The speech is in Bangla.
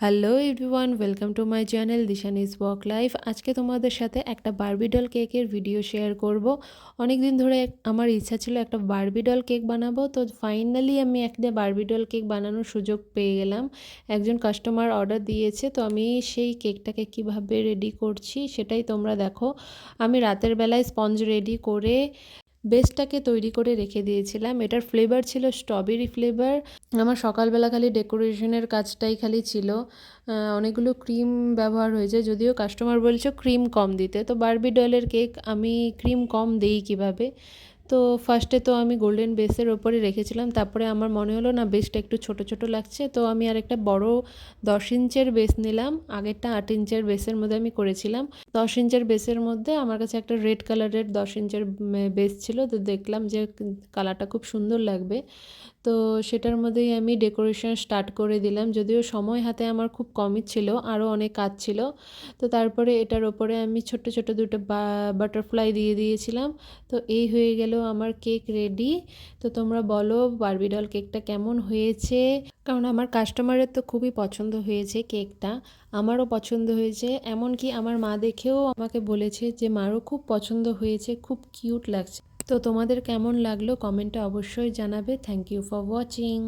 Hello everyone, welcome to my channel Dishan is walk life. আজকে তোমাদের সাথে একটা বারবি ডল কেকের ভিডিও শেয়ার করব। অনেক দিন ধরে আমার ইচ্ছা ছিল একটা বারবি ডল কেক বানাবো, তো ফাইনালি আমি একটা বারবি ডল কেক বানানোর সুযোগ পেয়ে গেলাম। একজন কাস্টমার অর্ডার দিয়েছে, তো আমি সেই কেকটাকে কিভাবে রেডি করছি সেটাই তোমরা দেখো। আমি রাতের বেলায় স্পঞ্জ রেডি করে বেসটাকে তৈরি করে রেখে দিয়েছিলাম। এটার ফ্লেভার ছিল স্ট্রবেরি ফ্লেভার। আমার সকালবেলা খালি ডেকোরেশনের কাজটাই খালি ছিল। অনেকগুলো ক্রিম ব্যবহার হয়েছে, যদিও কাস্টমার বলছে ক্রিম কম দিতে, তো বারবি ডলের কেক আমি ক্রিম কম দিই কিভাবে। তো ফার্স্টে তো আমি গোল্ডেন বেসের ওপরে রেখেছিলাম, তারপরে আমার মনে হলো না বেসটা একটু ছোট ছোট লাগছে, তো আমি আর একটা বড় 10 ইঞ্চের বেস নিলাম। আগেরটা 8 ইঞ্চের বেসের মধ্যে আমি করেছিলাম। 10 ইঞ্চের বেসের মধ্যে আমার কাছে একটা রেড কালারের 10 ইঞ্চের বেস ছিল, তো দেখলাম যে কালারটা খুব সুন্দর লাগবে, তো সেটার মধ্যেই আমি ডেকোরেশন স্টার্ট করে দিলাম। যদিও সময় হাতে আমার খুব কমই ছিল, আরও অনেক কাজ ছিল। তো তারপরে এটার ওপরে আমি ছোট্ট ছোট্ট দুটো বাটারফ্লাই দিয়ে দিয়েছিলাম। তো এই হয়ে গেল আমার কেক রেডি। তো তোমরা বলো বারবি ডল কেকটা কেমন হয়েছে, কারণ আমার কাস্টমারের তো খুবই পছন্দ হয়েছে কেকটা, আমারও পছন্দ হয়েছে। এমনকি আমার মা দেখেও আমাকে বলেছে যে মারও খুব পছন্দ হয়েছে, খুব কিউট লাগছে। তো তোমাদের কেমন লাগলো কমেন্টে অবশ্যই জানাবে। Thank you for watching.